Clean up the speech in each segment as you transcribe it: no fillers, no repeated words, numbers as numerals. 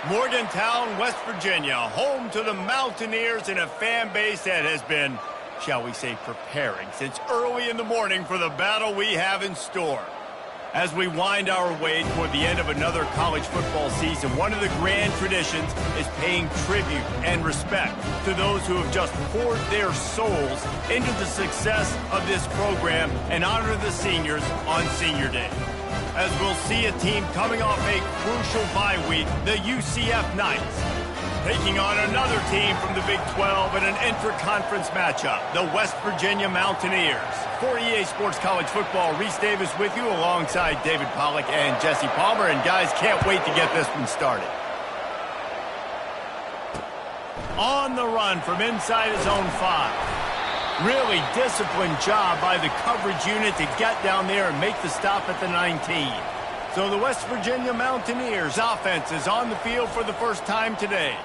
Morgantown, West Virginia, home to the Mountaineers and a fan base that has been, shall we say, preparing since early in the morning for the battle we have in store. As we wind our way toward the end of another college football season, one of the grand traditions is paying tribute and respect to those who have just poured their souls into the success of this program and honor the seniors on Senior Day. As we'll see a team coming off a crucial bye week, the UCF Knights, taking on another team from the Big 12 in an intra-conference matchup, the West Virginia Mountaineers. For EA Sports College Football, Reese Davis with you alongside David Pollack and Jesse Palmer. And guys, can't wait to get this one started. On the run from inside his own 5. Really disciplined job by the coverage unit to get down there and make the stop at the 19. So the West Virginia Mountaineers offense is on the field for the first time today.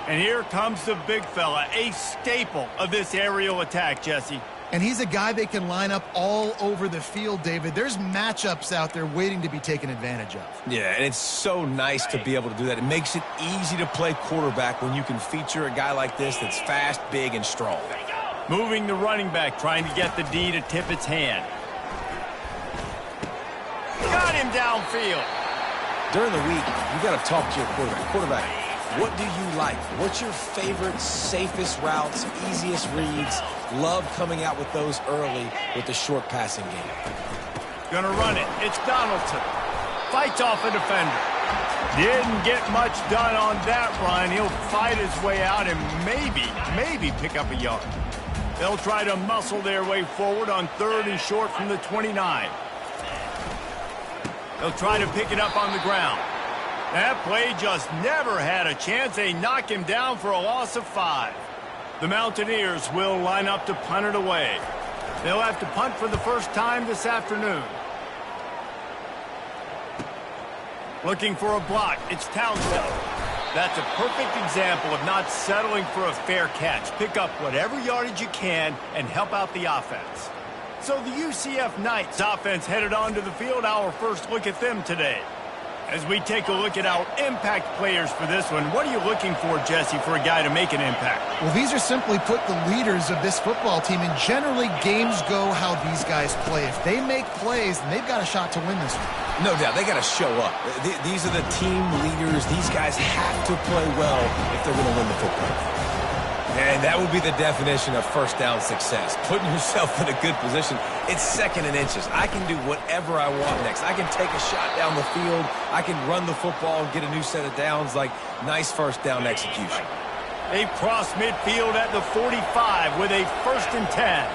And here comes the big fella, a staple of this aerial attack, Jesse. And he's a guy they can line up all over the field, David. There's matchups out there waiting to be taken advantage of. Yeah, and it's so nice to be able to do that. It makes it easy to play quarterback when you can feature a guy like this that's fast, big, and strong. Moving the running back, trying to get the D to tip its hand. Got him downfield. During the week, you got to talk to your quarterback. Quarterback, what do you like? What's your favorite, safest routes, easiest reads? Love coming out with those early with the short passing game. Gonna run it. It's Donaldson. Fights off a defender. Didn't get much done on that run. He'll fight his way out and maybe pick up a yard. They'll try to muscle their way forward on 3rd and short from the 29. They'll try to pick it up on the ground. That play just never had a chance. They knock him down for a loss of 5. The Mountaineers will line up to punt it away. They'll have to punt for the first time this afternoon. Looking for a block. It's Townsend. That's a perfect example of not settling for a fair catch. Pick up whatever yardage you can and help out the offense. So the UCF Knights offense headed onto the field. Our first look at them today. As we take a look at our impact players for this one, what are you looking for, Jesse, for a guy to make an impact? Well, these are simply put the leaders of this football team, and generally games go how these guys play. If they make plays, then they've got a shot to win this one. No doubt, they got to show up. These are the team leaders. These guys have to play well if they're going to win the football. And that would be the definition of first down success. Putting yourself in a good position. It's 2nd and inches. I can do whatever I want next. I can take a shot down the field. I can run the football and get a new set of downs. Like, nice first down execution. They've crossed midfield at the 45 with a 1st and 10.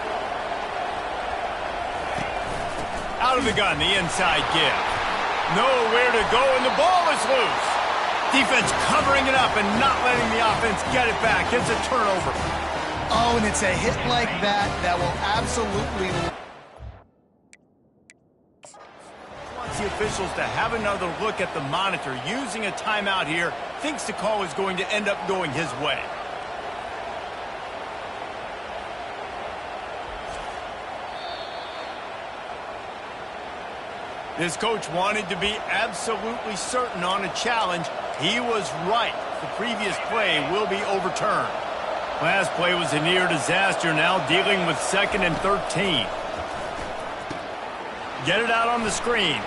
Out of the gun, the inside give. Nowhere to go, and the ball is loose. Defense covering it up and not letting the offense get it back. It's a turnover. Oh, and it's a hit like that that will absolutely... Wants the officials to have another look at the monitor. Using a timeout here. Thinks the call is going to end up going his way. This coach wanted to be absolutely certain on a challenge. He was right. The previous play will be overturned. Last play was a near disaster. Now dealing with 2nd and 13. Get it out on the screen.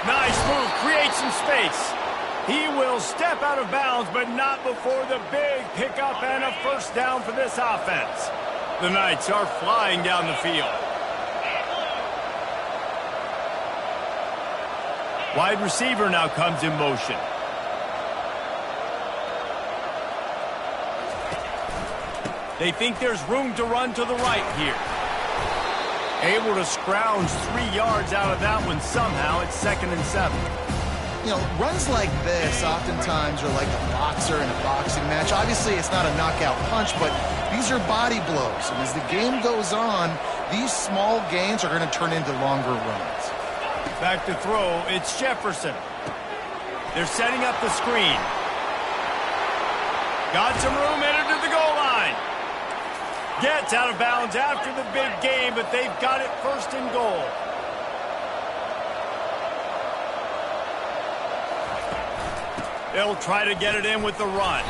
Nice move. Create some space. He will step out of bounds, but not before the big pickup and a first down for this offense. The Knights are flying down the field. Wide receiver now comes in motion. They think there's room to run to the right here. Able to scrounge 3 yards out of that one somehow. It's 2nd and 7. You know, runs like this oftentimes are like a boxer in a boxing match. Obviously, it's not a knockout punch, but these are body blows. And as the game goes on, these small gains are going to turn into longer runs. Back to throw, it's Jefferson. They're setting up the screen. Got some room, headed to the goal line. Gets out of bounds after the big game, but they've got it 1st and goal. They'll try to get it in with the run.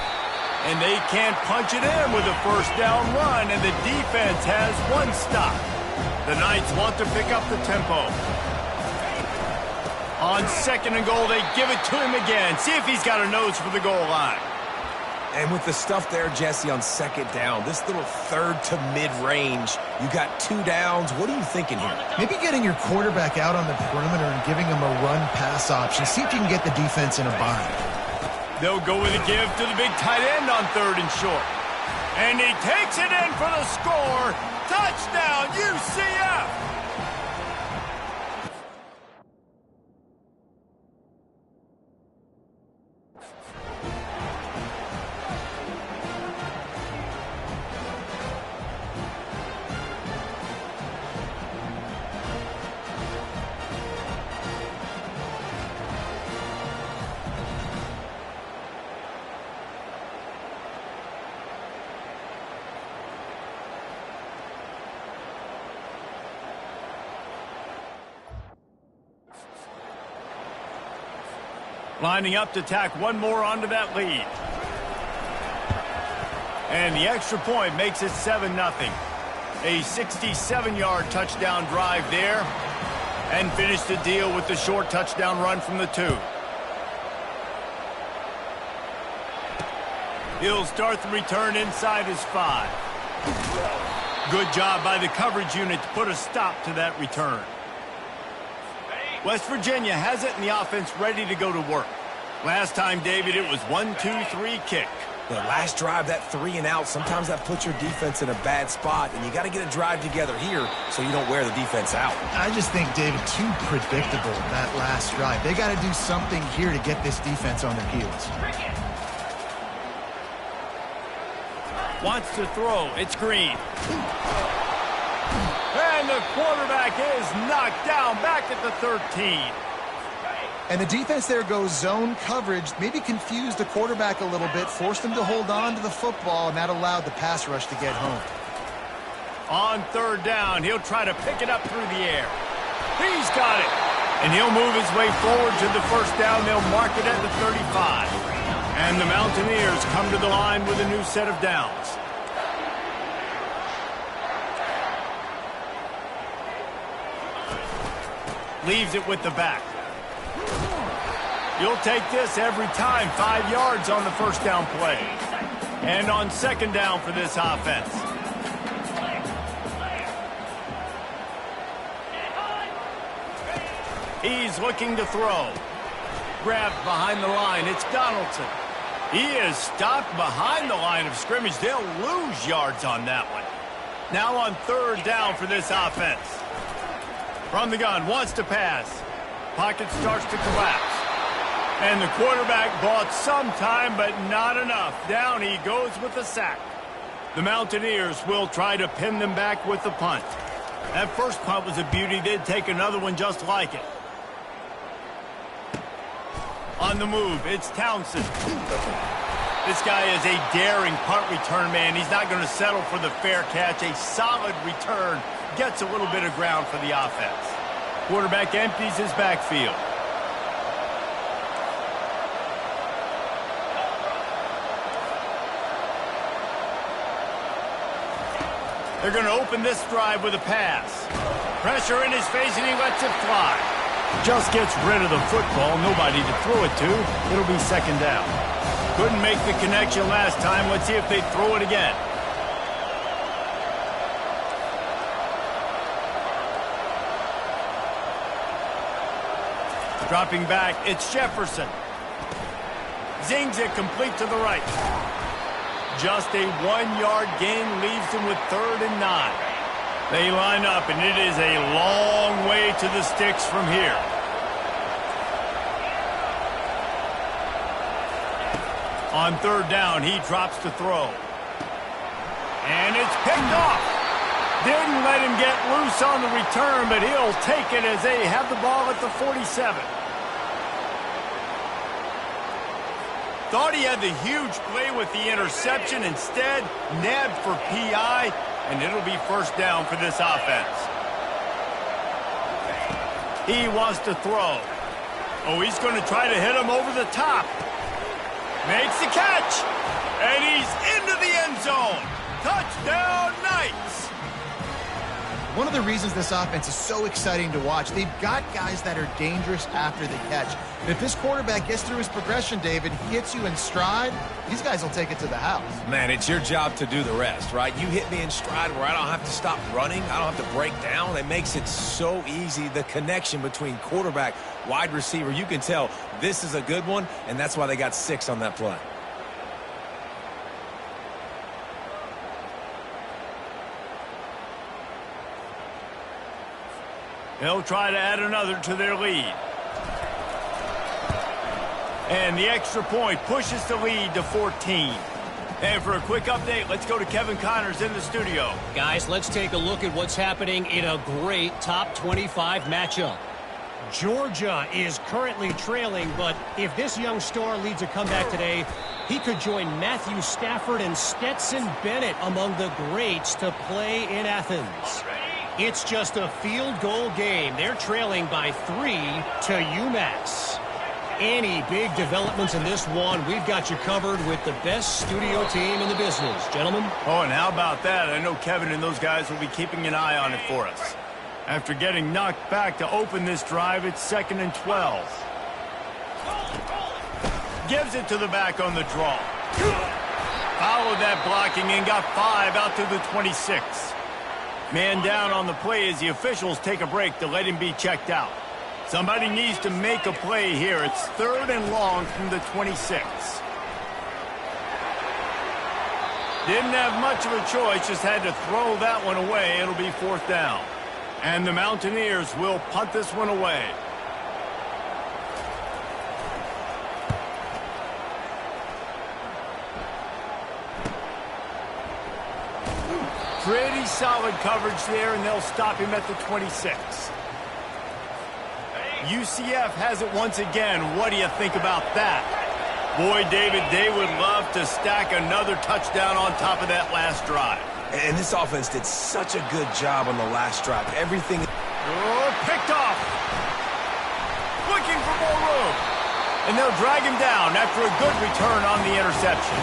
And they can't punch it in with a first down run, and the defense has one stop. The Knights want to pick up the tempo. On 2nd and goal, they give it to him again. See if he's got a nose for the goal line. And with the stuff there, Jesse, on 2nd down, this little third to mid-range, you got 2 downs. What are you thinking here? Maybe getting your quarterback out on the perimeter and giving him a run-pass option. See if you can get the defense in a bind. They'll go with a give to the big tight end on 3rd and short. And he takes it in for the score. Touchdown, UCF! Lining up to tack one more onto that lead. And the extra point makes it 7-0. A 67-yard touchdown drive there. And finish the deal with the short touchdown run from the 2. He'll start the return inside his 5. Good job by the coverage unit to put a stop to that return. West Virginia has it in the offense ready to go to work. Last time, David, it was 1-2-3 kick. The last drive, that 3 and out, sometimes that puts your defense in a bad spot, and you got to get a drive together here so you don't wear the defense out. I just think, David, too predictable, that last drive. They got to do something here to get this defense on their heels. Wants to throw. It's Green. And the quarterback is knocked down back at the 13. And the defense there goes zone coverage, maybe confused the quarterback a little bit, forced him to hold on to the football, and that allowed the pass rush to get home. On 3rd down, he'll try to pick it up through the air. He's got it. And he'll move his way forward to the 1st down. They'll mark it at the 35. And the Mountaineers come to the line with a new set of downs. Leaves it with the back. You'll take this every time. 5 yards on the 1st down play. And on 2nd down for this offense. He's looking to throw. Grabbed behind the line. It's Donaldson. He is stopped behind the line of scrimmage. They'll lose yards on that one. Now on 3rd down for this offense. From the gun, wants to pass. Pocket starts to collapse. And the quarterback bought some time, but not enough. Down he goes with the sack. The Mountaineers will try to pin them back with the punt. That first punt was a beauty. They'd take another one just like it. On the move, it's Townsend. This guy is a daring punt return man. He's not going to settle for the fair catch. A solid return. Gets a little bit of ground for the offense. Quarterback empties his backfield. They're going to open this drive with a pass. Pressure in his face, and he lets it fly. Just gets rid of the football. Nobody to throw it to. It'll be 2nd down. Couldn't make the connection last time. Let's see if they throw it again. Dropping back, it's Jefferson. Zings it complete to the right. Just a 1-yard gain leaves them with 3rd and 9. They line up, and it is a long way to the sticks from here. On 3rd down, he drops to throw. And it's picked off. Didn't let him get loose on the return, but he'll take it as they have the ball at the 47. Thought he had the huge play with the interception. Instead, nabbed for PI, and it'll be 1st down for this offense. He wants to throw. Oh, he's going to try to hit him over the top. Makes the catch. And he's into the end zone. Touchdown, Knights. One of the reasons this offense is so exciting to watch, they've got guys that are dangerous after the catch. If this quarterback gets through his progression, David, he hits you in stride, these guys will take it to the house. Man, it's your job to do the rest, right? You hit me in stride where I don't have to stop running. I don't have to break down. It makes it so easy. The connection between quarterback, wide receiver, you can tell this is a good one, and that's why they got 6 on that play. They'll try to add another to their lead. And the extra point pushes the lead to 14. And for a quick update, let's go to Kevin Connors in the studio. Guys, let's take a look at what's happening in a great top 25 matchup. Georgia is currently trailing, but if this young star leads a comeback today, he could join Matthew Stafford and Stetson Bennett among the greats to play in Athens. It's just a field goal game. They're trailing by 3 to UMass. Any big developments in this one, we've got you covered with the best studio team in the business. Gentlemen? Oh, and how about that? I know Kevin and those guys will be keeping an eye on it for us. After getting knocked back to open this drive, it's 2nd and 12. Gives it to the back on the draw. Followed that blocking and got 5 out to the 26. Man down on the play as the officials take a break to let him be checked out. Somebody needs to make a play here. It's 3rd and long from the 26. Didn't have much of a choice, just had to throw that one away. It'll be 4th down. And the Mountaineers will punt this one away. Pretty solid coverage there, and they'll stop him at the 26. UCF has it once again. What do you think about that? Boy, David, they would love to stack another touchdown on top of that last drive. And this offense did such a good job on the last drive. Everything... Oh, picked off. Looking for more room. And they'll drag him down after a good return on the interception.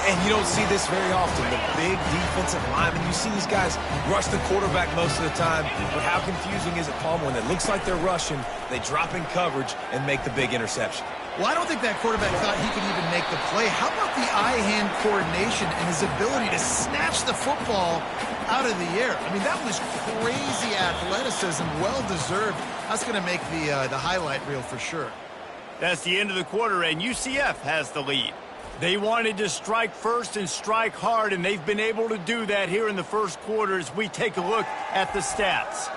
And you don't see this very often, the big defensive linemen. You see these guys rush the quarterback most of the time, but how confusing is it, Palmer, when it looks like they're rushing, they drop in coverage and make the big interception? Well, I don't think that quarterback thought he could even make the play. How about the eye-hand coordination and his ability to snatch the football out of the air? I mean, that was crazy athleticism, well-deserved. That's going to make the highlight reel for sure. That's the end of the quarter, and UCF has the lead. They wanted to strike first and strike hard, and they've been able to do that here in the first quarter as we take a look at the stats.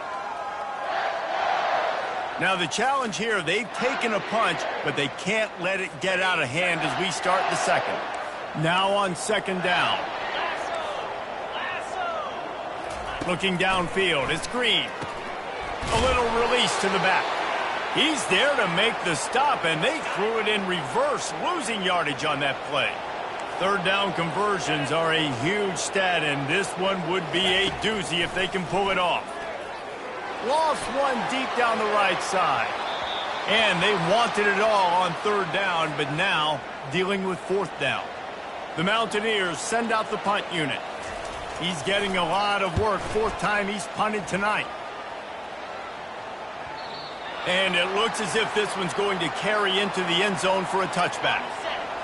Now, the challenge here, they've taken a punch, but they can't let it get out of hand as we start the second. Now on 2nd down. Looking downfield, it's Green. A little release to the back. He's there to make the stop, and they threw it in reverse, losing yardage on that play. 3rd down conversions are a huge stat, and this one would be a doozy if they can pull it off. Lost one deep down the right side. And they wanted it all on 3rd down, but now dealing with 4th down. The Mountaineers send out the punt unit. He's getting a lot of work, 4th time he's punted tonight. And it looks as if this one's going to carry into the end zone for a touchback.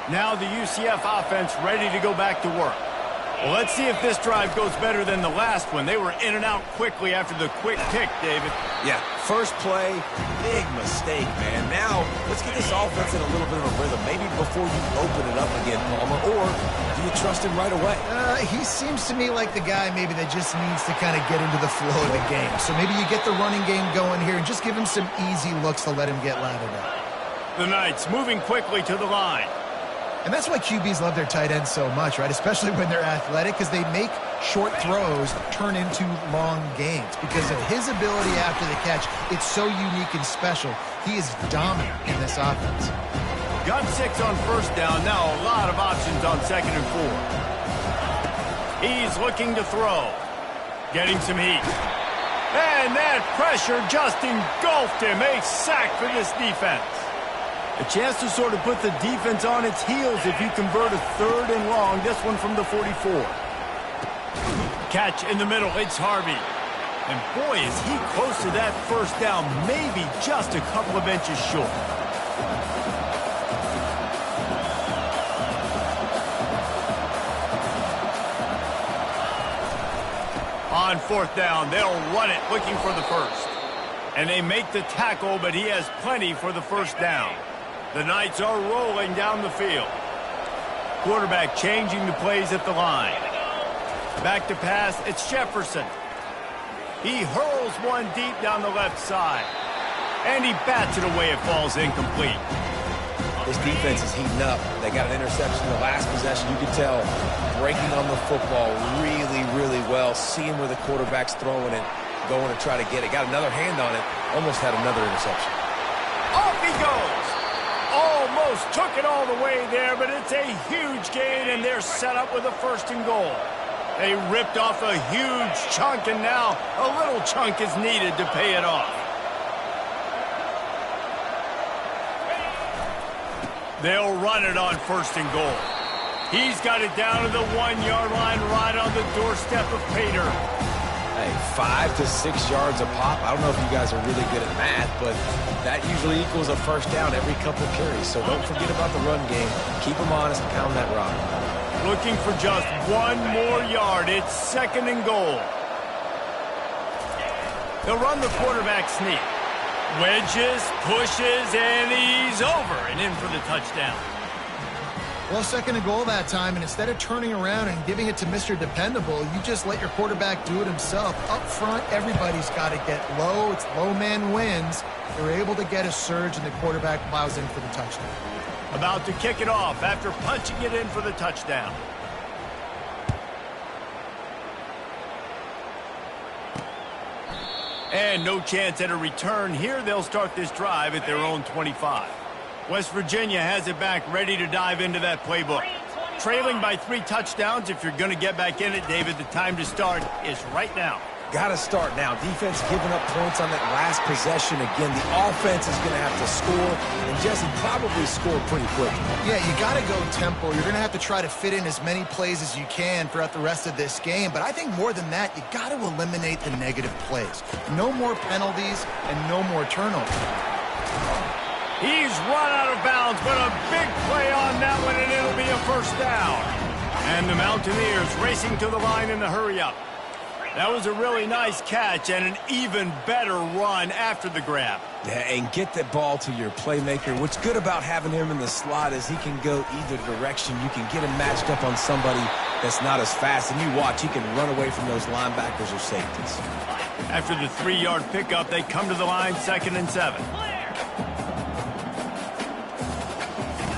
Now the UCF offense ready to go back to work. Well, let's see if this drive goes better than the last one. They were in and out quickly after the quick kick, David. Yeah, first play, big mistake, man. Now, let's get this offense in a little bit of a rhythm. Maybe before you open it up again, Palmer, or do you trust him right away? He seems to me like the guy maybe that just needs to kind of get into the flow of the game. So maybe you get the running game going here and just give him some easy looks to let him get lathered up. The Knights moving quickly to the line. And that's why QBs love their tight ends so much, right? Especially when they're athletic, because they make short throws turn into long gains. Because of his ability after the catch, it's so unique and special. He is dominant in this offense. Got 6 on 1st down. Now a lot of options on 2nd and 4. He's looking to throw. Getting some heat. And that pressure just engulfed him. A sack for this defense. A chance to sort of put the defense on its heels if you convert a 3rd and long. This one from the 44. Catch in the middle. It's Harvey. And boy, is he close to that first down. Maybe just a couple of inches short. On 4th down, they'll run it looking for the first. And they make the tackle, but he has plenty for the first down. The Knights are rolling down the field. Quarterback changing the plays at the line. Back to pass, it's Jefferson. He hurls one deep down the left side. And he bats it away. It falls incomplete. This defense is heating up. They got an interception in the last possession. You can tell breaking on the football really, really well. Seeing where the quarterback's throwing it, going to try to get it. Got another hand on it. Almost had another interception. Off he goes. Almost took it all the way there, but it's a huge gain, and they're set up with a 1st and goal. They ripped off a huge chunk, and now a little chunk is needed to pay it off. They'll run it on 1st and goal. He's got it down to the 1-yard line right on the doorstep of Pater. Hey, 5 to 6 yards a pop. I don't know if you guys are really good at math, but that usually equals a first down every couple carries. So don't forget about the run game. Keep them honest and pound that rock. Looking for just 1 more yard. It's 2nd and goal. They'll run the quarterback sneak. Wedges, pushes, and he's over and in for the touchdown. Well, 2nd and goal that time, and instead of turning around and giving it to Mr. Dependable, you just let your quarterback do it himself. Up front, everybody's got to get low. It's low man wins. They're able to get a surge, and the quarterback plows in for the touchdown. About to kick it off after punching it in for the touchdown. And no chance at a return here. They'll start this drive at their own 25. West Virginia has it back, ready to dive into that playbook. Trailing by 3 touchdowns. If you're going to get back in it, David, the time to start is right now. Got to start now. Defense giving up points on that last possession. Again, the offense is going to have to score, and Jesse probably score pretty quick. Yeah, you got to go tempo. You're going to have to try to fit in as many plays as you can throughout the rest of this game. But I think more than that, you got to eliminate the negative plays. No more penalties and no more turnovers. He's run out of bounds, but a big play on that one, and it'll be a first down. And the Mountaineers racing to the line in the hurry-up. That was a really nice catch and an even better run after the grab. Yeah, and get the ball to your playmaker. What's good about having him in the slot is he can go either direction. You can get him matched up on somebody that's not as fast, and you watch, he can run away from those linebackers or safeties. After the 3-yard pickup, they come to the line, 2nd and 7.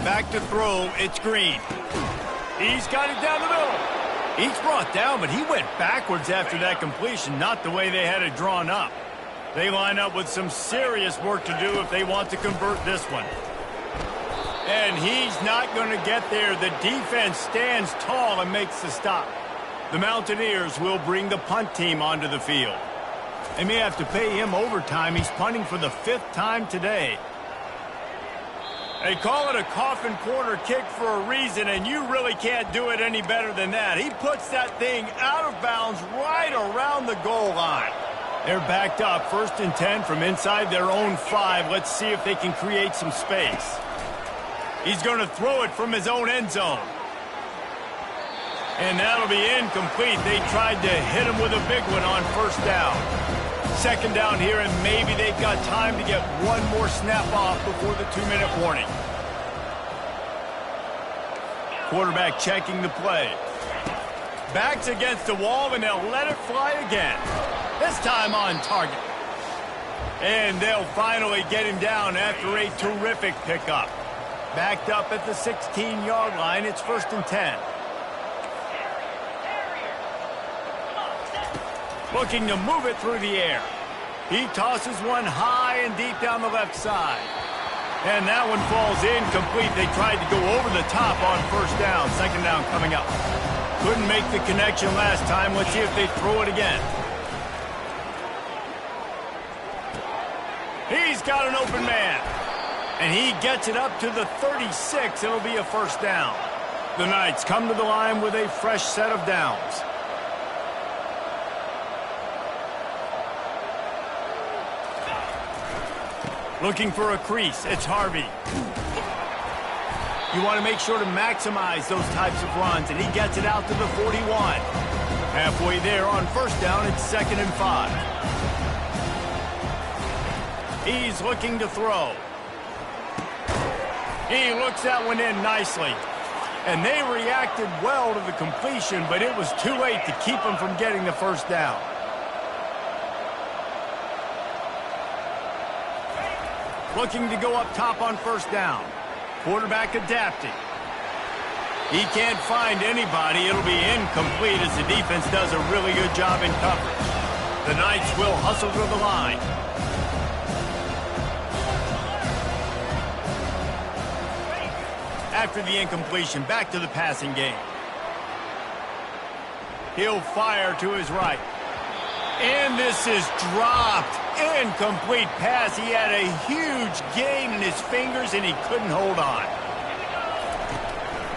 Back to throw, it's Green. He's got it down the middle. He's brought down, but he went backwards after that completion, not the way they had it drawn up. They line up with some serious work to do if they want to convert this one. And he's not going to get there. The defense stands tall and makes the stop. The Mountaineers will bring the punt team onto the field. They may have to pay him overtime. He's punting for the 5th time today. They call it a coffin corner kick for a reason, and you really can't do it any better than that. He puts that thing out of bounds right around the goal line. They're backed up, 1st and 10 from inside their own 5. Let's see if they can create some space. He's going to throw it from his own end zone. And that'll be incomplete. They tried to hit him with a big one on 1st down. 2nd down here, and maybe they've got time to get one more snap off before the 2-minute warning. Quarterback checking the play. Backs against the wall, and they'll let it fly again. This time on target. And they'll finally get him down after a terrific pickup. Backed up at the 16-yard line. It's 1st and 10. Looking to move it through the air. He tosses one high and deep down the left side. And that one falls incomplete. They tried to go over the top on 1st down. 2nd down coming up. Couldn't make the connection last time. Let's see if they throw it again. He's got an open man. And he gets it up to the 36. It'll be a first down. The Knights come to the line with a fresh set of downs. Looking for a crease, it's Harvey. You want to make sure to maximize those types of runs, and he gets it out to the 41. Halfway there on first down, it's 2nd and 5. He's looking to throw. He looks that one in nicely. And they reacted well to the completion, but it was too late to keep him from getting the first down. Looking to go up top on first down. Quarterback adapting. He can't find anybody. It'll be incomplete as the defense does a really good job in coverage. The Knights will hustle to the line. After the incompletion, back to the passing game. He'll fire to his right. And this is dropped. Incomplete pass. He had a huge gain in his fingers, and he couldn't hold on.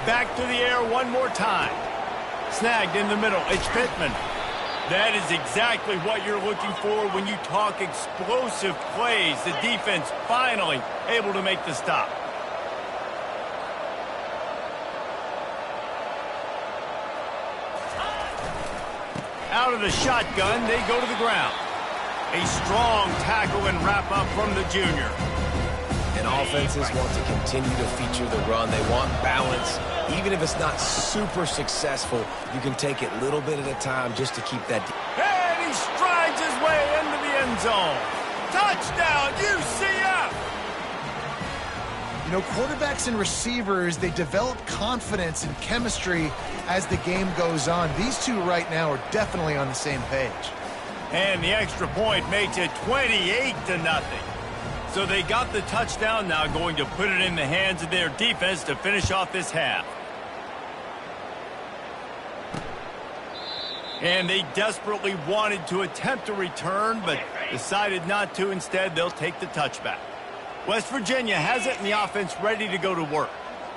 Back to the air one more time. Snagged in the middle. It's Pittman. That is exactly what you're looking for when you talk explosive plays. The defense finally able to make the stop. Out of the shotgun, they go to the ground. A strong tackle and wrap up from the junior. And offenses want to continue to feature the run. They want balance. Even if it's not super successful, you can take it little bit at a time just to keep that. And he strides his way into the end zone. Touchdown, UCF! You know, quarterbacks and receivers, they develop confidence and chemistry as the game goes on. These two right now are definitely on the same page. And the extra point makes it 28-0. So they got the touchdown, now going to put it in the hands of their defense to finish off this half. And they desperately wanted to attempt a return, but decided not to. Instead, they'll take the touchback. West Virginia has it in the offense ready to go to work.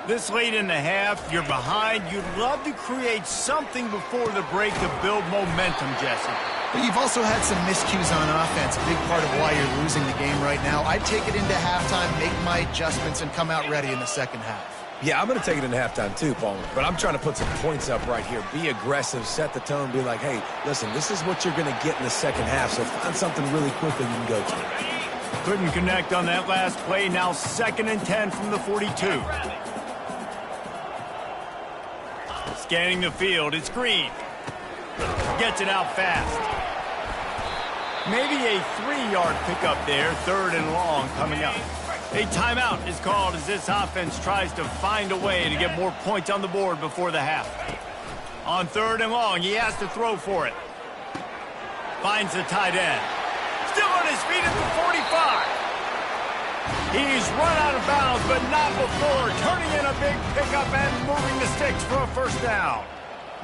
This late in the half, you're behind. You'd love to create something before the break to build momentum, Jesse. But you've also had some miscues on offense, a big part of why you're losing the game right now. I'd take it into halftime, make my adjustments, and come out ready in the second half. Yeah, I'm going to take it into halftime too, Palmer. But I'm trying to put some points up right here. Be aggressive, set the tone, be like, hey, listen, this is what you're going to get in the second half, so find something really quickly you can go to. Couldn't connect on that last play. Now 2nd and 10 from the 42. Scanning the field, it's Green. Gets it out fast. Maybe a 3-yard pickup there, 3rd and long coming up. A timeout is called as this offense tries to find a way to get more points on the board before the half. On 3rd and long, he has to throw for it. Finds the tight end. Still on his feet at the 45. He's run out of bounds, but not before turning in a big pickup and moving the sticks for a first down.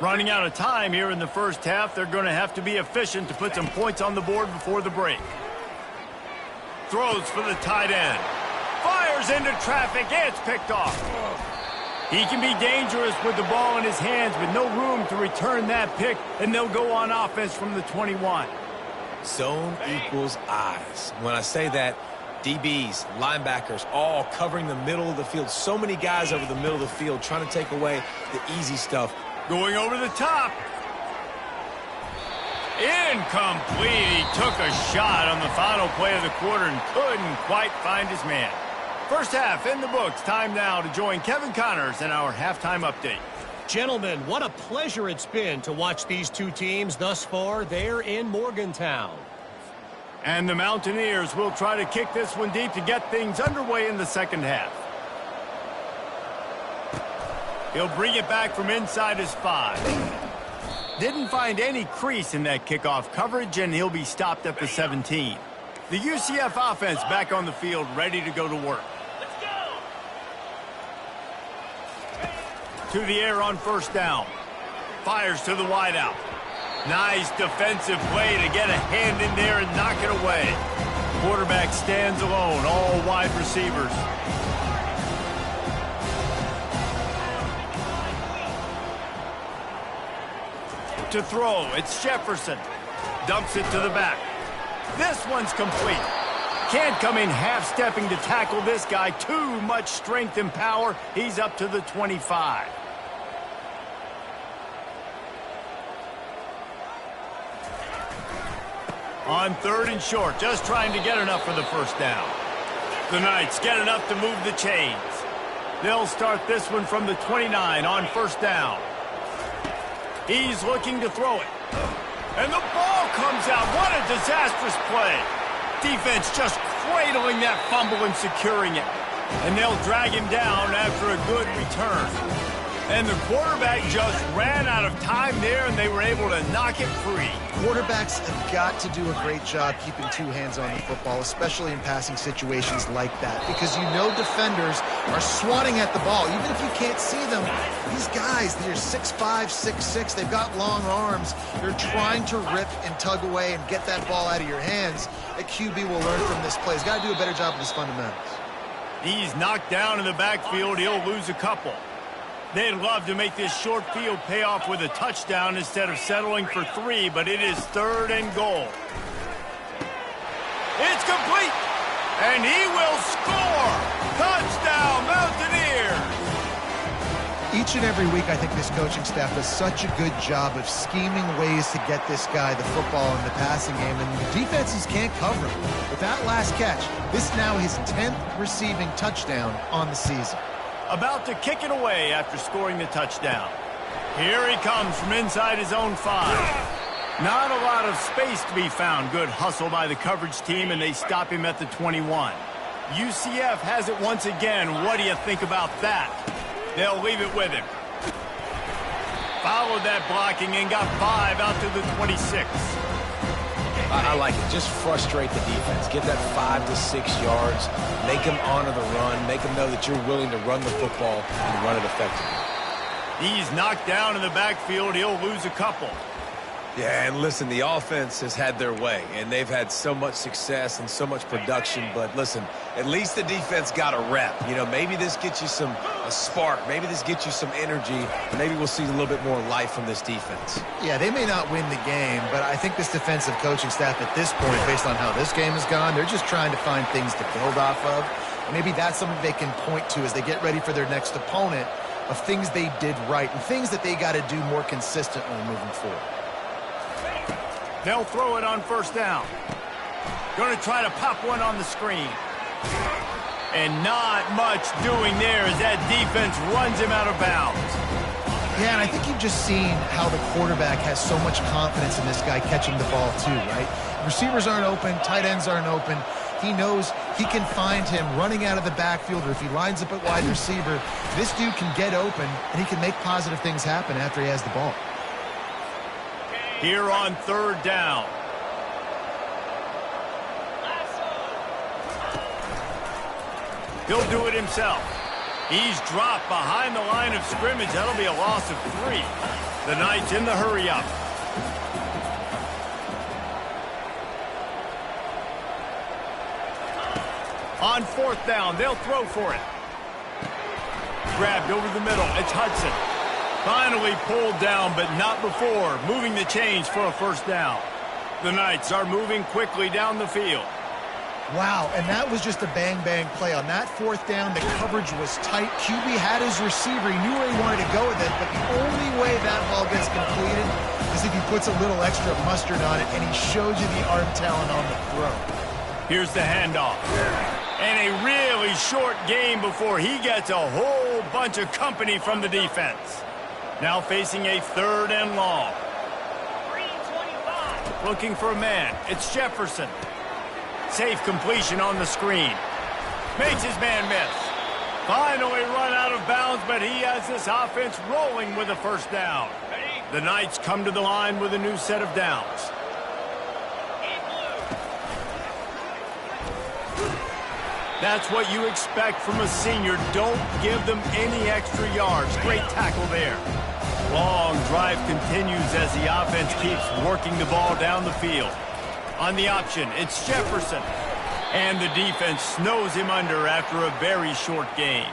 Running out of time here in the first half, they're going to have to be efficient to put some points on the board before the break. Throws for the tight end. Fires into traffic. It's picked off. He can be dangerous with the ball in his hands, but no room to return that pick, and they'll go on offense from the 21. Zone equals eyes. When I say that, DBs, linebackers, all covering the middle of the field. So many guys over the middle of the field trying to take away the easy stuff. Going over the top. Incomplete. He took a shot on the final play of the quarter and couldn't quite find his man. First half in the books. Time now to join Kevin Connors in our halftime update. Gentlemen, what a pleasure it's been to watch these two teams thus far there in Morgantown. And the Mountaineers will try to kick this one deep to get things underway in the second half. He'll bring it back from inside his 5. Didn't find any crease in that kickoff coverage, and he'll be stopped at the 17. The UCF offense back on the field, ready to go to work. To the air on first down. Fires to the wideout. Nice defensive play to get a hand in there and knock it away. quarterback stands alone, all wide receivers. To throw, it's Jefferson. Dumps it to the back. This one's complete. Can't come in half-stepping to tackle this guy. Too much strength and power. He's up to the 25. On 3rd and short, just trying to get enough for the first down. The Knights get enough to move the chains. They'll start this one from the 29 on 1st down. He's looking to throw it. And the ball comes out. What a disastrous play. Defense just cradling that fumble and securing it. And they'll drag him down after a good return. And the quarterback just ran out of time there, and they were able to knock it free. Quarterbacks have got to do a great job keeping two hands on the football, especially in passing situations like that, because you know defenders are swatting at the ball. Even if you can't see them, these guys, they're 6'5", 6'6", they've got long arms. They're trying to rip and tug away and get that ball out of your hands. A QB will learn from this play. He's got to do a better job of his fundamentals. He's knocked down in the backfield. He'll lose a couple. They'd love to make this short field pay off with a touchdown instead of settling for 3, but it is 3rd and goal. It's complete, and he will score. Touchdown, Mountaineers. Each and every week, I think this coaching staff does such a good job of scheming ways to get this guy the football in the passing game, and the defenses can't cover him. With that last catch, this is now his 10th receiving touchdown on the season. About to kick it away after scoring the touchdown. Here he comes from inside his own 5. Not a lot of space to be found. Good hustle by the coverage team, and they stop him at the 21. UCF has it once again. What do you think about that? They'll leave it with him. Followed that blocking and got 5 out to the 26. I like it. Just frustrate the defense. Get that 5 to 6 yards. Make them honor the run. Make them know that you're willing to run the football and run it effectively. He's knocked down in the backfield. He'll lose a couple. Yeah, and listen, the offense has had their way, and they've had so much success and so much production. But listen, at least the defense got a rep. You know, maybe this gets you a spark. Maybe this gets you some energy. Maybe we'll see a little bit more life from this defense. Yeah, they may not win the game, but I think this defensive coaching staff at this point, based on how this game has gone, they're just trying to find things to build off of. And maybe that's something they can point to as they get ready for their next opponent, of things they did right and things that they got to do more consistently moving forward. They'll throw it on 1st down. Going to try to pop one on the screen. And not much doing there as that defense runs him out of bounds. Yeah, and I think you've just seen how the quarterback has so much confidence in this guy catching the ball too, right? Receivers aren't open, tight ends aren't open. He knows he can find him running out of the backfield, or if he lines up at wide receiver, this dude can get open and he can make positive things happen after he has the ball. Here on 3rd down. He'll do it himself. He's dropped behind the line of scrimmage. That'll be a loss of 3. The Knights in the hurry up. On 4th down, they'll throw for it. Grabbed over the middle. It's Hudson. Finally pulled down, but not before. Moving the chains for a 1st down. The Knights are moving quickly down the field. Wow, and that was just a bang-bang play. On that 4th down, the coverage was tight. QB had his receiver. He knew where he wanted to go with it, but the only way that ball gets completed is if he puts a little extra mustard on it, and he shows you the arm talent on the throw. Here's the handoff. And a really short game before he gets a whole bunch of company from the defense. Now facing a 3rd and long. Looking for a man. It's Jefferson. Safe completion on the screen. Makes his man miss. Finally run out of bounds, but he has this offense rolling with a 1st down. The Knights come to the line with a new set of downs. That's what you expect from a senior. Don't give them any extra yards. Great tackle there. Long drive continues as the offense keeps working the ball down the field. On the option, it's Jefferson. And the defense snows him under after a very short gain.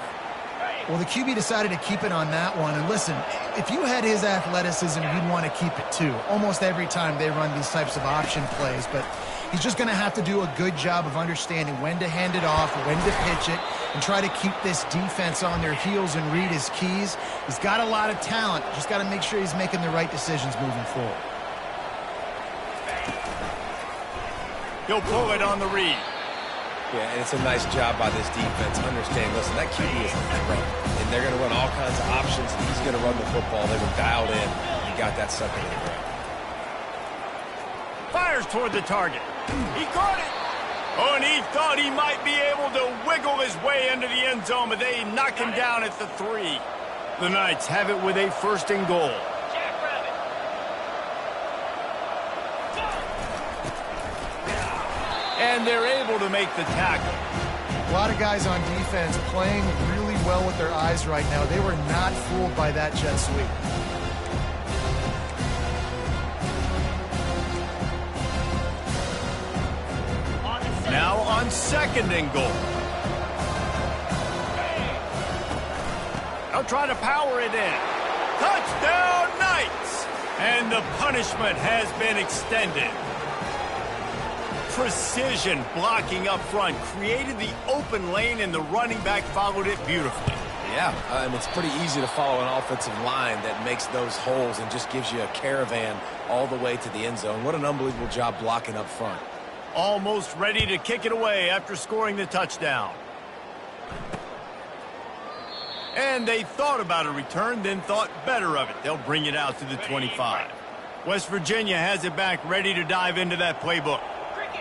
Well, the QB decided to keep it on that one. And listen, if you had his athleticism, you'd want to keep it too. Almost every time they run these types of option plays. But he's just going to have to do a good job of understanding when to hand it off, when to pitch it, and try to keep this defense on their heels and read his keys. He's got a lot of talent. Just got to make sure he's making the right decisions moving forward. He'll pull it on the read. Yeah, and it's a nice job by this defense. Understand, listen, that QB is a threat, and they're going to run all kinds of options. He's going to run the football. They were dialed in. He got that sucker in the ground. Fires toward the target. He caught it. Oh, and he thought he might be able to wiggle his way into the end zone, but they knock him down at the 3. The Knights have it with a 1st and goal. And they're able to make the tackle. A lot of guys on defense playing really well with their eyes right now. They were not fooled by that jet sweep. Now on 2nd and goal. They'll try to power it in. Touchdown, Knights! And the punishment has been extended. Precision blocking up front created the open lane, and the running back followed it beautifully. Yeah, and it's pretty easy to follow an offensive line that makes those holes and just gives you a caravan all the way to the end zone. What an unbelievable job blocking up front. Almost ready to kick it away after scoring the touchdown. And they thought about a return, then thought better of it. They'll bring it out to the 25. West Virginia has it back, ready to dive into that playbook.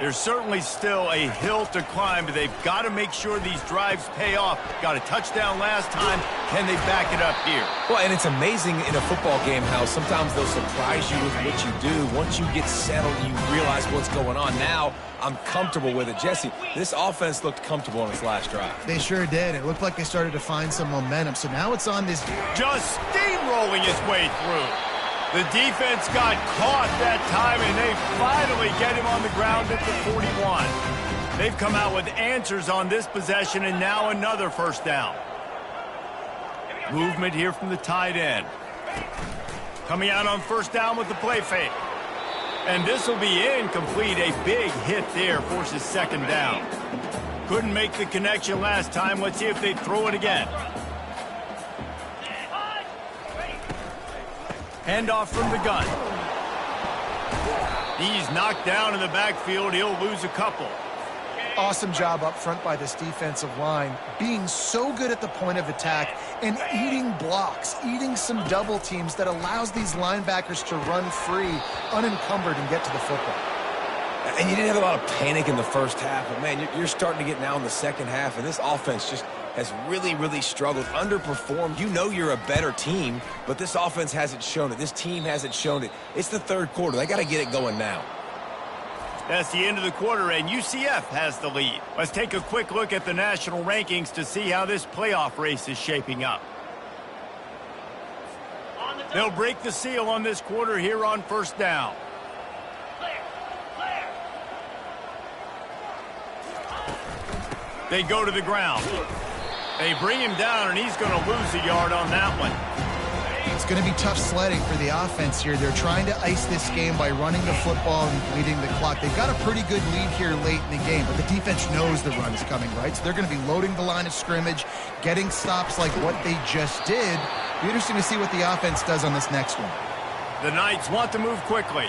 There's certainly still a hill to climb, but they've got to make sure these drives pay off. Got a touchdown last time. Can they back it up here? Well, and it's amazing in a football game how sometimes they'll surprise you with what you do. Once you get settled, you realize what's going on. Now, I'm comfortable with it. Jesse, this offense looked comfortable on its last drive. They sure did. It looked like they started to find some momentum. So now it's on this. Just steamrolling his way through. The defense got caught that time, and they finally get him on the ground at the 41. They've come out with answers on this possession, and now another 1st down. Movement here from the tight end. Coming out on 1st down with the play fake. And this will be incomplete. A big hit there forces 2nd down. Couldn't make the connection last time. Let's see if they throw it again. Handoff from the gun. He's knocked down in the backfield. He'll lose a couple. Awesome job up front by this defensive line, being so good at the point of attack and eating blocks, eating some double teams that allows these linebackers to run free, unencumbered, and get to the football. And you didn't have a lot of panic in the 1st half, but, man, you're starting to get now in the 2nd half, and this offense just has really, really struggled, underperformed. You know you're a better team, but this offense hasn't shown it. This team hasn't shown it. It's the 3rd quarter. They got to get it going now. That's the end of the quarter, and UCF has the lead. Let's take a quick look at the national rankings to see how this playoff race is shaping up. They'll break the seal on this quarter here on 1st down. They go to the ground. They bring him down, and he's going to lose a yard on that one. It's going to be tough sledding for the offense here. They're trying to ice this game by running the football and bleeding the clock. They've got a pretty good lead here late in the game, but the defense knows the run is coming, right? So they're going to be loading the line of scrimmage, getting stops like what they just did. It'll be interesting to see what the offense does on this next one. The Knights want to move quickly.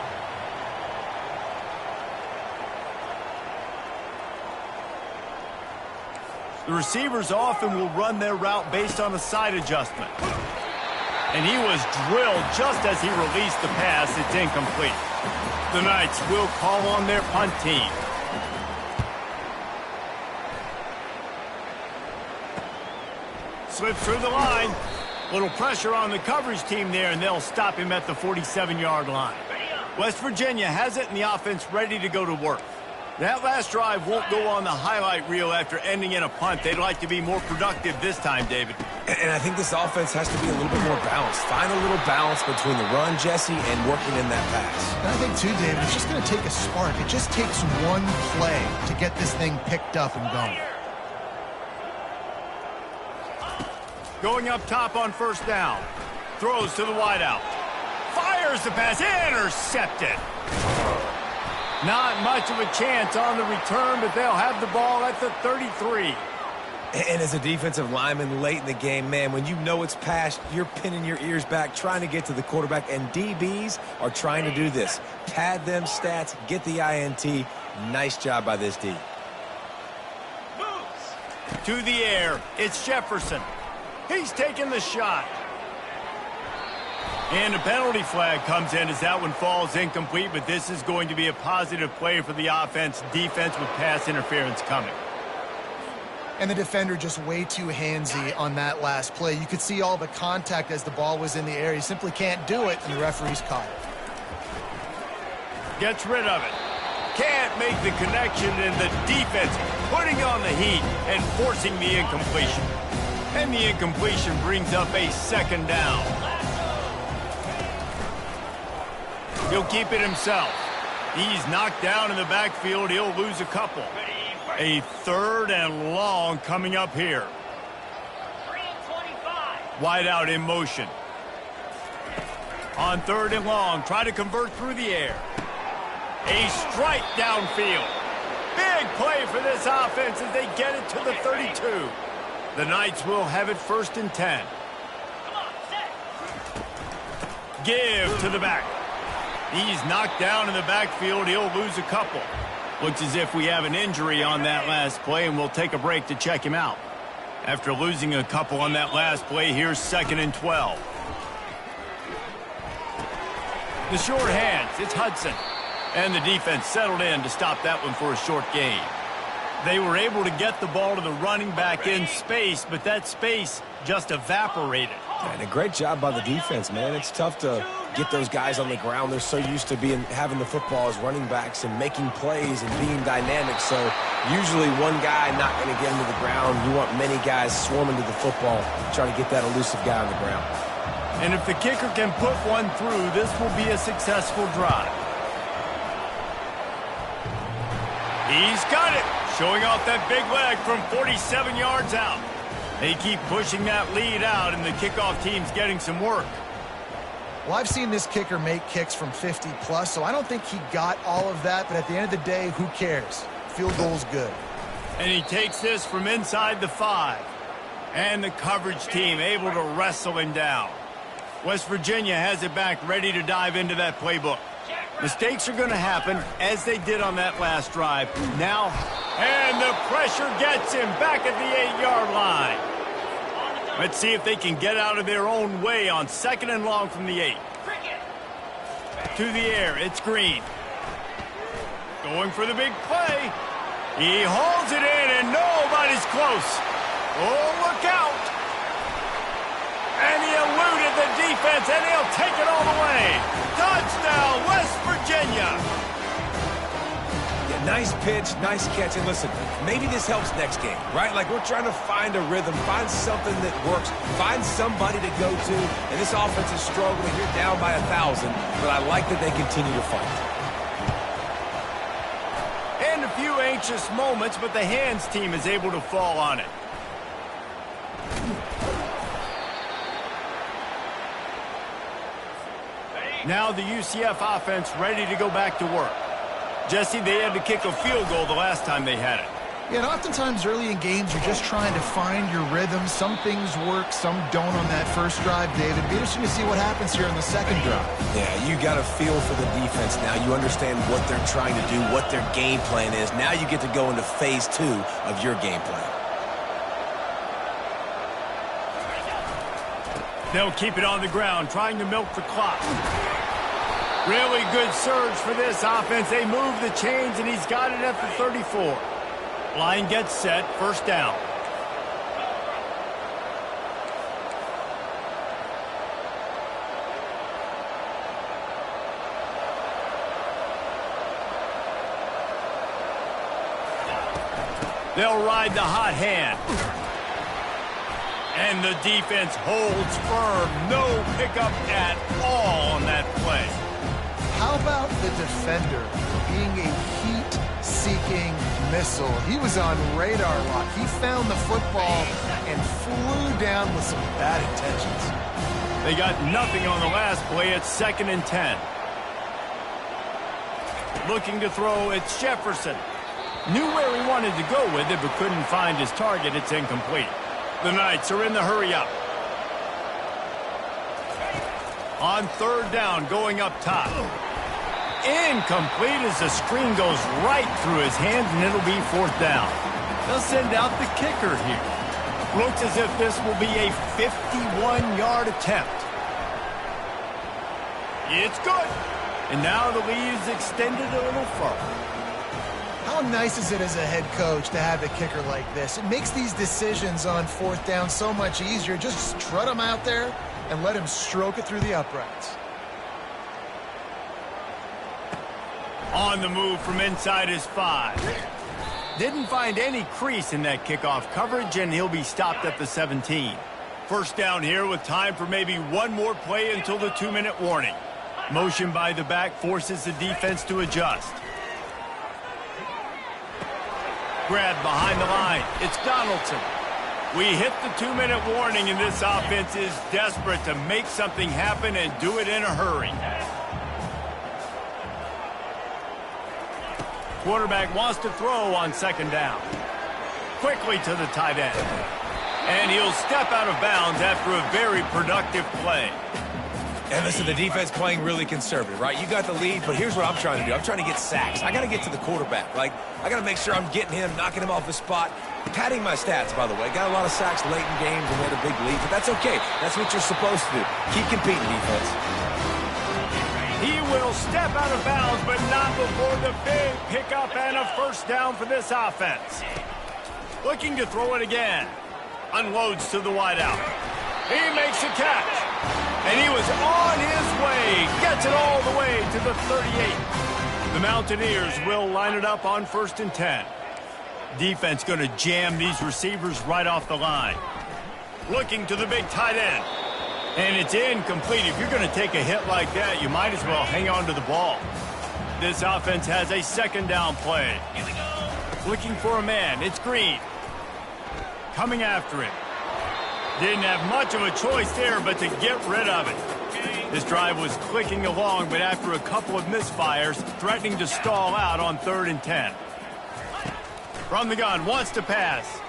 The receivers often will run their route based on a side adjustment. And he was drilled just as he released the pass. It's incomplete. The Knights will call on their punt team. Slips through the line. Little pressure on the coverage team there, and they'll stop him at the 47-yard line. West Virginia has it, and the offense ready to go to work. That last drive won't go on the highlight reel after ending in a punt. They'd like to be more productive this time, David. And I think this offense has to be a little bit more balanced. Find a little balance between the run, Jesse, and working in that pass. And I think, too, David, it's just going to take a spark. It just takes one play to get this thing picked up and going. Going up top on first down. Throws to the wideout. Fires the pass. Intercepted. Not much of a chance on the return, but they'll have the ball at the 33. And as a defensive lineman late in the game, man, when you know it's passed, you're pinning your ears back, trying to get to the quarterback, and DBs are trying to do this. Pad them stats, get the INT. Nice job by this D. To the air, it's Jefferson. He's taking the shot. And a penalty flag comes in as that one falls incomplete, but this is going to be a positive play for the offense. Defense with pass interference coming. And the defender just way too handsy on that last play. You could see all the contact as the ball was in the air. He simply can't do it, and the referee's caught it. Gets rid of it. Can't make the connection, and the defense putting on the heat and forcing the incompletion. And the incompletion brings up a second down. He'll keep it himself. He's knocked down in the backfield. He'll lose a couple. A third and long coming up here. Wide out in motion. On third and long, try to convert through the air. A strike downfield. Big play for this offense as they get it to the 32. The Knights will have it 1st and 10. Give to the back. He's knocked down in the backfield. He'll lose a couple. Looks as if we have an injury on that last play, and we'll take a break to check him out. After losing a couple on that last play, here's 2nd and 12. The short hands, it's Hudson. And the defense settled in to stop that one for a short gain. They were able to get the ball to the running back in space, but that space just evaporated. And a great job by the defense, man. It's tough to get those guys on the ground. They're so used to having the football as running backs and making plays and being dynamic. So usually one guy not going to get into the ground. You want many guys swarming to the football, trying to get that elusive guy on the ground. And if the kicker can put one through, this will be a successful drive. He's got it, showing off that big leg from 47 yards out. They keep pushing that lead out, and the kickoff team's getting some work. Well, I've seen this kicker make kicks from 50-plus, so I don't think he got all of that, but at the end of the day, who cares? Field goal's good. And he takes this from inside the 5. And the coverage team able to wrestle him down. West Virginia has it back, ready to dive into that playbook. Mistakes are going to happen, as they did on that last drive. Now, and the pressure gets him back at the 8-yard line. Let's see if they can get out of their own way on 2nd and long from the 8. To the air, it's Green. Going for the big play. He holds it in, and nobody's close. Oh, look out. And he eluded the defense, and he'll take it all the way. Touchdown, West Virginia. Nice pitch, nice catch, and listen, maybe this helps next game, right? Like, we're trying to find a rhythm, find something that works, find somebody to go to, and this offense is struggling. You're down by 1,000, but I like that they continue to fight. And a few anxious moments, but the hands team is able to fall on it. Now the UCF offense ready to go back to work. Jesse, they had to kick a field goal the last time they had it. Yeah, and oftentimes early in games, you're just trying to find your rhythm. Some things work, some don't on that first drive, David. It'll be interesting to see what happens here on the second drive. Yeah, you got a feel for the defense now. You understand what they're trying to do, what their game plan is. Now you get to go into phase 2 of your game plan. They'll keep it on the ground, trying to milk the clock. Really good surge for this offense. They move the chains, and he's got it at the 34. Line gets set, first down. They'll ride the hot hand. And the defense holds firm. No pickup at all on that play. How about the defender being a heat-seeking missile? He was on radar lock. He found the football and flew down with some bad intentions. They got nothing on the last play. It's 2nd and 10. Looking to throw, it's Jefferson. Knew where he wanted to go with it, but couldn't find his target. It's incomplete. The Knights are in the hurry-up. On 3rd down, going up top. Incomplete as the screen goes right through his hands, and it'll be 4th down. They'll send out the kicker here. Looks as if this will be a 51-yard attempt. It's good. And now the lead is extended a little further. How nice is it as a head coach to have a kicker like this? It makes these decisions on 4th down so much easier. Just strut him out there and let him stroke it through the uprights. On the move from inside his 5. Didn't find any crease in that kickoff coverage, and he'll be stopped at the 17. 1st down here with time for maybe one more play until the 2-minute warning. Motion by the back forces the defense to adjust. Grab behind the line. It's Donaldson. We hit the 2-minute warning, and this offense is desperate to make something happen and do it in a hurry. Quarterback wants to throw on 2nd down. Quickly to the tight end. And he'll step out of bounds after a very productive play. And listen, the defense playing really conservative, right? You got the lead, but here's what I'm trying to do. I'm trying to get sacks. I got to get to the quarterback. Like, I got to make sure I'm getting him, knocking him off his spot. Padding my stats, by the way. Got a lot of sacks late in games and had a big lead, but that's okay. That's what you're supposed to do. Keep competing, defense. He will step out of bounds, but not before the big pickup and a 1st down for this offense. Looking to throw it again. Unloads to the wideout. He makes a catch. And he was on his way. Gets it all the way to the 38. The Mountaineers will line it up on 1st and 10. Defense going to jam these receivers right off the line. Looking to the big tight end. And it's incomplete. If you're going to take a hit like that, you might as well hang on to the ball. This offense has a 2nd down play. Looking for a man. It's Green. Coming after him. Didn't have much of a choice there, but to get rid of it. This drive was clicking along, but after a couple of misfires, threatening to stall out on 3rd and 10. From the gun, wants to pass.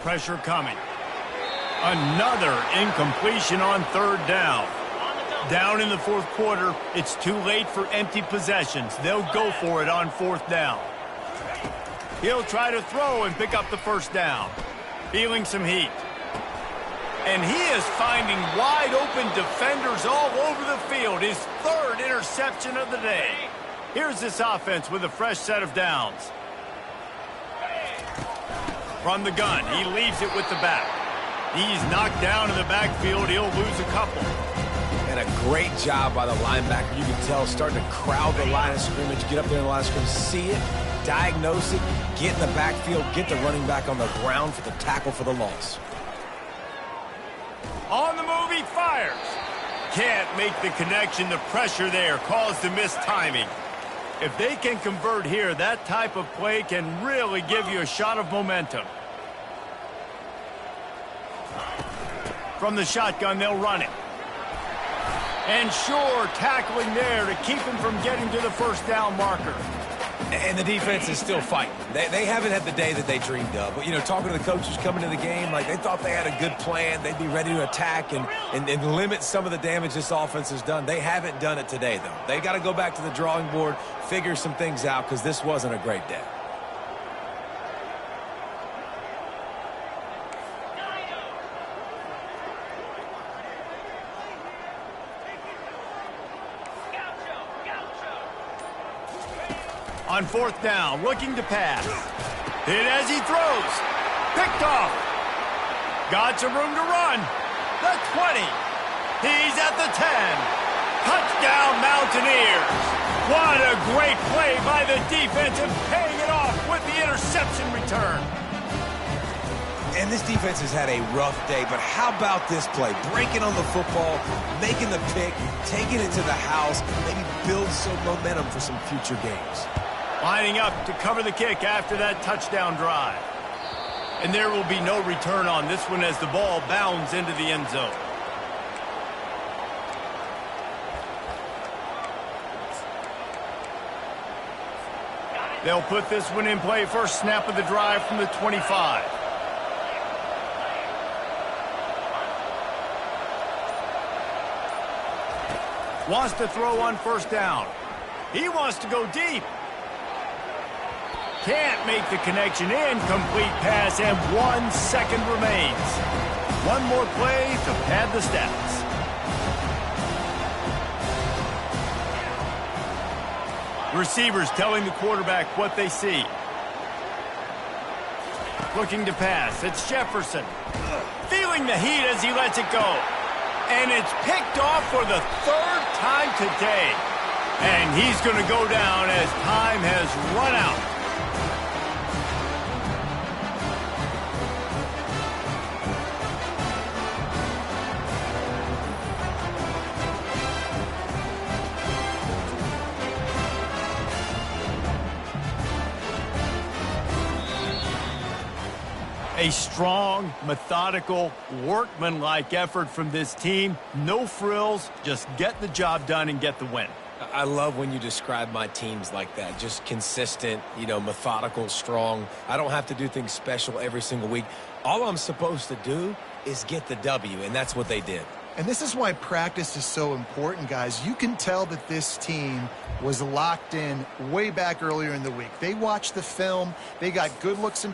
Pressure coming. Another incompletion on 3rd down. Down in the 4th quarter, it's too late for empty possessions. They'll go for it on 4th down. He'll try to throw and pick up the 1st down. Feeling some heat. And he is finding wide open defenders all over the field. His 3rd interception of the day. Here's this offense with a fresh set of downs. From the gun, he leaves it with the back. He's knocked down in the backfield. He'll lose a couple. And a great job by the linebacker. You can tell starting to crowd the line of scrimmage, get up there in the line of scrimmage, see it, diagnose it, get in the backfield, get the running back on the ground for the tackle for the loss. On the move, he fires. Can't make the connection. The pressure there caused the missed timing. If they can convert here, that type of play can really give you a shot of momentum. From the shotgun, they'll run it. And sure, tackling there to keep him from getting to the 1st down marker. And the defense is still fighting. They haven't had the day that they dreamed of. But, you know, talking to the coaches coming to the game, like they thought they had a good plan. They'd be ready to attack and limit some of the damage this offense has done. They haven't done it today, though. They got to go back to the drawing board, figure some things out, because this wasn't a great day. On 4th down, looking to pass. Hit as he throws. Picked off. Got some room to run. The 20. He's at the 10. Touchdown, Mountaineers. What a great play by the defense and paying it off with the interception return. And this defense has had a rough day, but how about this play? Breaking on the football, making the pick, taking it to the house, maybe build some momentum for some future games. Lining up to cover the kick after that touchdown drive. And there will be no return on this one as the ball bounds into the end zone. They'll put this one in play first snap of the drive from the 25. Wants to throw on first down. He wants to go deep. Can't make the connection. Incomplete pass, and 1 second remains. One more play to pad the stats. Receivers telling the quarterback what they see. Looking to pass. It's Jefferson. Feeling the heat as he lets it go. And it's picked off for the 3rd time today. And he's going to go down as time has run out. A strong, methodical, workmanlike effort from this team. No frills, just get the job done and get the win. I love when you describe my teams like that. Just consistent, methodical, strong. I don't have to do things special every single week. All I'm supposed to do is get the W, and that's what they did. And this is why practice is so important, guys. You can tell that this team was locked in way back earlier in the week. They watched the film. They got good looks in